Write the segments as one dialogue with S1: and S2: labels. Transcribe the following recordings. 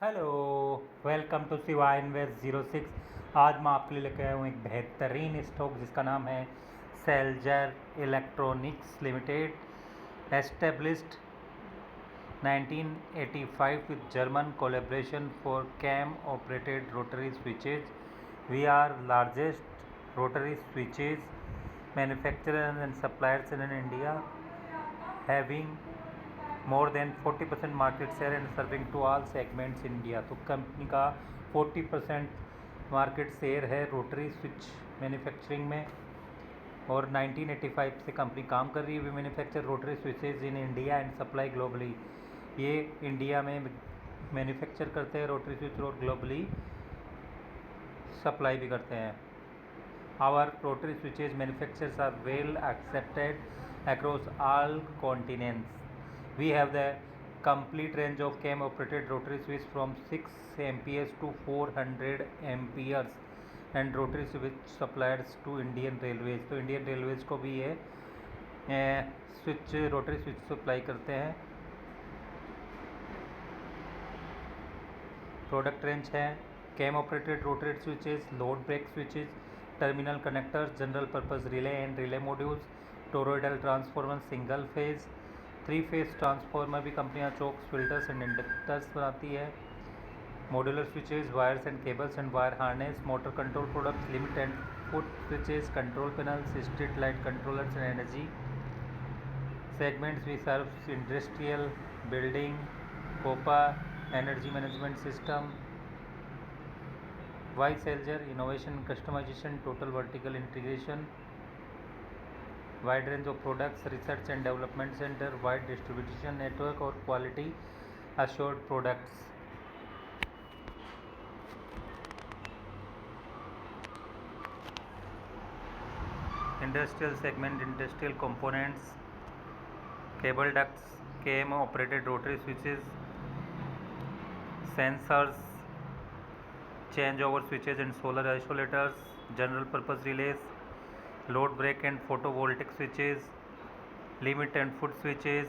S1: Hello, welcome to Shiva invest 06। आज मैं आपके लिए लेकर आया हूँ एक बेहतरीन स्टॉक जिसका नाम है Seltzer electronics limited, established 1985 with German collaboration for CAM operated rotary switches. We are largest rotary switches manufacturer and suppliers in India, having more than 40% market share and serving to all segments India. तो company का 40% market share है rotary switch manufacturing में और 1985 से कंपनी काम कर रही है। We manufacture rotary switches in India and supply globally. ये इंडिया में मैन्युफैक्चर करते हैं रोटरी स्विच और ग्लोबली सप्लाई भी करते हैं। Our rotary switches manufacturers are well accepted across all continents. We have the complete range of CAM operated rotary switch from 6 amperes to 400 amperes and rotary switch suppliers to Indian Railways. तो Indian Railways को भी ये switch rotary switch supply करते हैं। Product range है cam operated rotary switches, load break switches, terminal connectors, general purpose relay and relay modules, toroidal transformer, single phase, 3 phase transformer भी कंपनियां chokes, filters and inductors बनाती है। Modular switches, wires and cables and wire harness, motor control products, limit and foot switches, control panels, street light controllers and energy segments. We serve industrial, building, copper, energy management system. Why Celsius? Innovation, customization, total vertical integration, wide range of products, research and development center, wide distribution network और quality assured products. Industrial segment, industrial components, cable ducts, KM operated rotary switches, sensors, changeover switches and solar isolators, general purpose relays, load break and photovoltaic switches, limit and foot switches,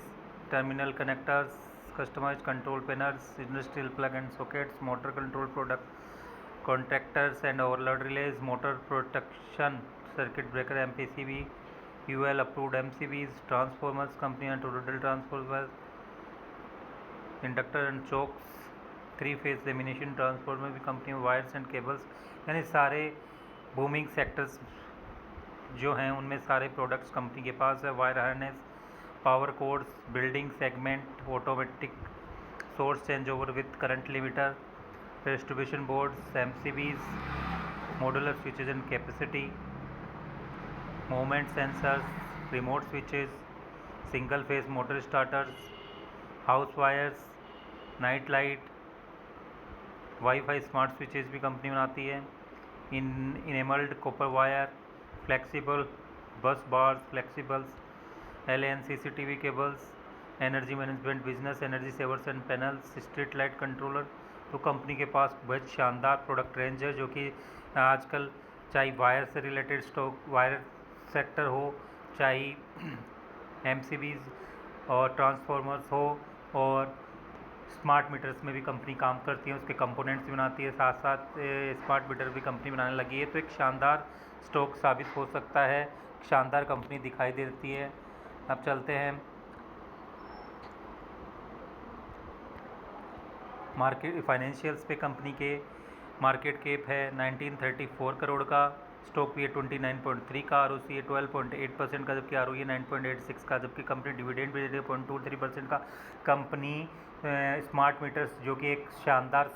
S1: terminal connectors, customized control panels, industrial plug and sockets, motor control product contactors and overload relays, motor protection circuit breaker MPCB, UL approved MCBs, transformers company and total transformers, inductor and chokes, 3 phase lamination transformer भी company में, wires and cables, यानी सारे booming sectors जो हैं उनमें सारे products company के पास है। Wire harness, power cords, building segment, automatic source change over with current limiter, distribution boards, MCBs, modular switches and capacity, movement sensors, remote switches, single phase motor starters, house wires, night light, wifi smart switches भी company बनाती है। Enamelled copper wire, flexible bus bars, flexibles, LAN CCTV cables, energy management business, energy savers and panels, street light controller. तो company के पास बहुत शानदार product range है जो कि आजकल चाहे वायर से रिलेटेड स्टॉक वायर सेक्टर हो, चाहे MCBs और ट्रांसफॉर्मर्स हो, और स्मार्ट मीटर्स में भी कंपनी काम करती है, उसके कंपोनेंट्स भी बनाती है, साथ साथ स्मार्ट मीटर भी कंपनी बनाने लगी है। तो एक शानदार स्टॉक साबित हो सकता है, शानदार कंपनी दिखाई देती है। अब चलते हैं मार्केट फाइनेंशियल्स पे। कंपनी के मार्केट कैप है 1934 करोड़ का, स्टॉक भी है 29.3 का, ROC है 12.8% का, जबकि ROE 9.86 का, जबकि कंपनी डिविडेंड भी 0.23% का। कंपनी स्मार्ट मीटर्स जो कि एक शानदार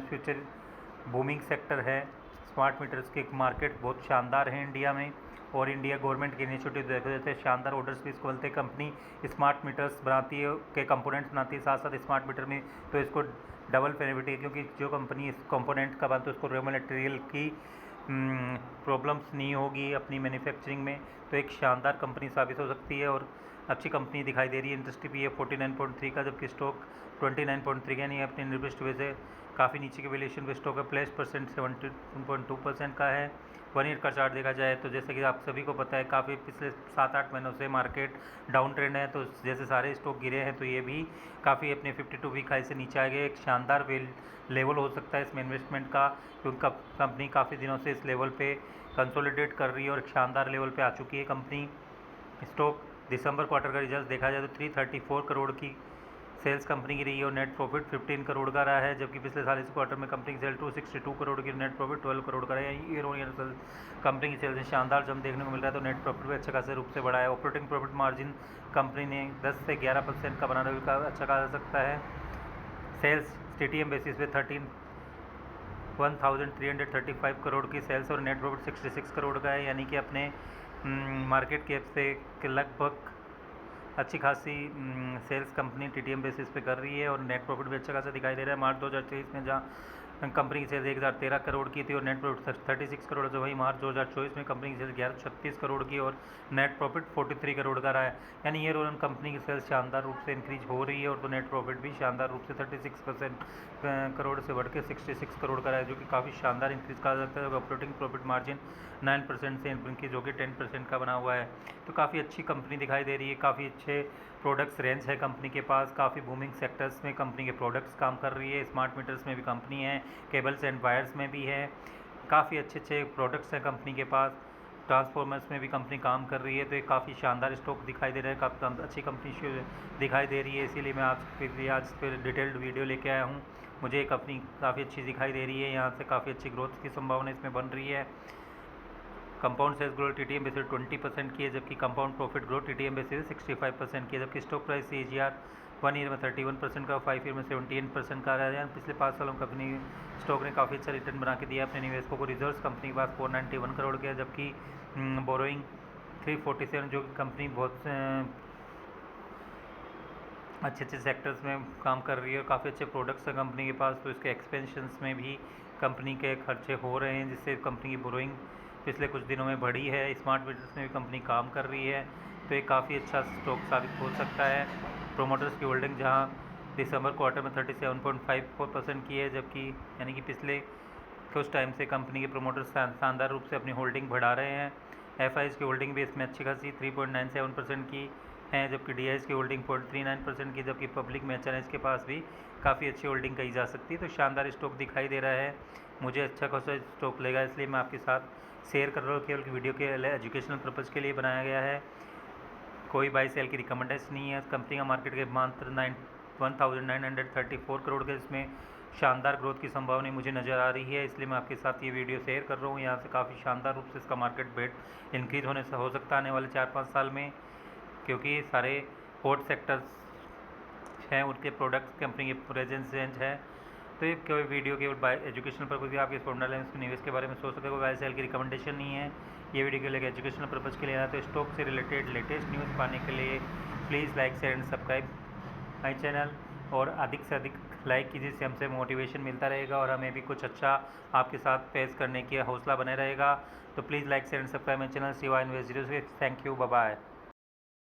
S1: फ्यूचर बूमिंग सेक्टर है, स्मार्ट मीटर्स के मार्केट बहुत शानदार है इंडिया में, और इंडिया गवर्नमेंट के इनिशिएटिव देखे जाते हैं, शानदार ऑर्डर्स भी इसको मिलते हैं। कंपनी स्मार्ट मीटर्स बनाती है, के कंपोनेंट्स बनाती है, साथ साथ स्मार्ट मीटर में, तो इसको डबल बेनिफिट है, क्योंकि जो कंपनी इस कंपोनेंट का बनाती है उसको रॉ मटेरियल की प्रॉब्लम्स नहीं होगी अपनी मैन्युफैक्चरिंग में। तो एक शानदार कंपनी साबित हो सकती है, और अच्छी कंपनी दिखाई दे रही है। इंडस्ट्री पी है 49.3 का, जबकि स्टॉक 29.3 का, यानी अपने निर्दिष्ट वजह से काफ़ी नीचे के वैल्यूएशन पे स्टॉक का प्लेस परसेंट 17.2% का है। 1 ईयर का चार्ट देखा जाए तो जैसे कि आप सभी को पता है काफ़ी पिछले 7-8 महीनों से मार्केट डाउन ट्रेंड है, तो जैसे सारे स्टॉक गिरे हैं तो ये भी काफ़ी अपने 52 वीक हाई से नीचे आ गए। एक शानदार लेवल हो सकता है इसमें इन्वेस्टमेंट का, क्योंकि कंपनी काफ़ी दिनों से इस लेवल पे कंसोलिडेट कर रही है और एक शानदार लेवल पे आ चुकी है कंपनी। स्टॉक दिसंबर क्वार्टर का रिजल्ट देखा जाए तो 334 करोड़ की सेल्स कंपनी की रही है और नेट प्रॉफिट 15 करोड़ का रहा है, जबकि पिछले साल इस क्वार्टर में कंपनी की सेल 262 करोड़ की, नेट प्रॉफिट 12 करोड़ का रहा है। ईयर ऑन ईयर कंपनी की सेल्स में शानदार जम देखने को मिल रहा है, तो नेट प्रॉफिट भी अच्छे खासे रूप से बढ़ा है। ऑपरेटिंग प्रॉफिट मार्जिन कंपनी ने 10 से 11% का बनाना भी अच्छा कहा जा सकता है। सेल्स TTM बेसिस पे 1335 करोड़ की सेल्स और नेट प्रॉफिट 66 करोड़ का है, यानी कि अपने मार्केट कैप से लगभग अच्छी खासी सेल्स कंपनी TTM बेसिस पे कर रही है और नेट प्रॉफिट भी अच्छा खासा दिखाई दे रहा है। मार्च 2023 में जहाँ कंपनी की सेल्स 1013 करोड़ की थी और नेट प्रॉफिट 36 करोड़, से वही मार्च 2024 में कंपनी की सेल्स 1136 करोड़ की और नेट प्रॉफिट 43 करोड़ का रहा है। यानी ईयर ऑन कंपनी की सेल्स शानदार रूप से इंक्रीज हो रही है और तो नेट प्रॉफिट भी शानदार रूप से 36% करोड़ से बढ़ के 66 करोड़ का रहा है, जो कि काफ़ी शानदार इंक्रीज कहा जाता है। ऑपरेटिंग प्रॉफिट मार्जिन 9% से इनकी जो कि 10% का बना हुआ है, तो काफ़ी अच्छी कंपनी दिखाई दे रही है। काफ़ी अच्छे प्रोडक्ट्स रेंज है कंपनी के पास, काफ़ी बूमिंग सेक्टर्स में कंपनी के प्रोडक्ट्स काम कर रही है। स्मार्ट मीटर्स में भी कंपनी है, केबल्स एंड वायर्स में भी है, काफ़ी अच्छे प्रोडक्ट्स हैं कंपनी के पास। ट्रांसफॉर्मर्स में भी कंपनी काम कर रही है, तो एक काफ़ी शानदार स्टॉक दिखाई दे रहा है, काफ़ी अच्छी कंपनी दिखाई दे रही है। इसीलिए मैं आज फिर डिटेल्ड वीडियो लेके आया हूँ। मुझे ये कंपनी काफ़ी अच्छी दिखाई दे रही है, यहाँ से काफ़ी अच्छी ग्रोथ की संभावना इसमें बन रही है। Compound sales growth TTM basis 20% की है, जबकि compound profit growth TTM basis 65% की है, जबकि स्टॉक प्राइस CAGR 1 ईयर में 31% का, 5 ईयर में 78% का रहा है। पिछले 5 सालों में कंपनी स्टॉक ने काफ़ी अच्छा रिटर्न बना के दिया अपने निवेशकों को। रिजर्व्स कंपनी के पास 491 करोड़ के है, जबकि बोरोइंग 347, जो कंपनी बहुत अच्छे सेक्टर्स में काम कर रही है और काफ़ी अच्छे प्रोडक्ट्स हैं कंपनी के पास, तो इसके एक्सपेंशंस में भी कंपनी के खर्चे हो रहे हैं, जिससे कंपनी की बोरोइंग पिछले कुछ दिनों में बढ़ी है। स्मार्ट मीटर्स में भी कंपनी काम कर रही है, तो एक काफ़ी अच्छा स्टॉक साबित हो सकता है। प्रोमोटर्स की होल्डिंग जहां दिसंबर क्वार्टर में 37.54% की है, जबकि यानी कि पिछले कुछ टाइम से कंपनी के प्रोमोटर्स शानदार रूप से अपनी होल्डिंग बढ़ा रहे हैं। FIs की होल्डिंग भी इसमें अच्छी खासी 3.97% की हैं, जबकि DIs की होल्डिंग 0.39% की, जबकि पब्लिक में HNIs के पास भी काफ़ी अच्छी होल्डिंग कही जा सकती है। तो शानदार स्टॉक दिखाई दे रहा है, मुझे अच्छा खासा स्टॉक लेगा, इसलिए मैं आपके साथ शेयर कर रहा हूँ। केवल वीडियो के एजुकेशनल पर्पज़ के लिए बनाया गया है, कोई बाई सेल की रिकमेंडेशन नहीं है। कंपनी का मार्केट कैप मात्र 1934 करोड़ के, इसमें शानदार ग्रोथ की संभावना मुझे नज़र आ रही है, इसलिए मैं आपके साथ ये वीडियो शेयर कर रहा हूँ। यहाँ से काफ़ी शानदार रूप से इसका मार्केट बेट इंक्रीज होने से हो सकता है आने वाले 4-5 साल में, क्योंकि सारे हॉट सेक्टर्स हैं, उनके प्रोडक्ट्स कंपनी के प्रेजेंस रेंज है। तो ये केवल वीडियो केवल बाय एजुकेशनल पर्पज़ के, आपके फंडामेंटल निवेश के बारे में सोच सकते हो, बाय सेल की रिकमेंडेशन नहीं है। ये वीडियो के लिए एजुकेशनल पर्पज़ के लिए आया, तो स्टॉक से रिलेटेड लेटेस्ट न्यूज़ पाने के लिए please like share and subscribe my channel, और अधिक से अधिक लाइक कीजिए, जिससे हमसे मोटिवेशन मिलता रहेगा और हमें भी कुछ अच्छा आपके साथ पेश करने की हौसला बने रहेगा। तो please like share and subscribe my channel CY Invest 06। Thank you, bye bye.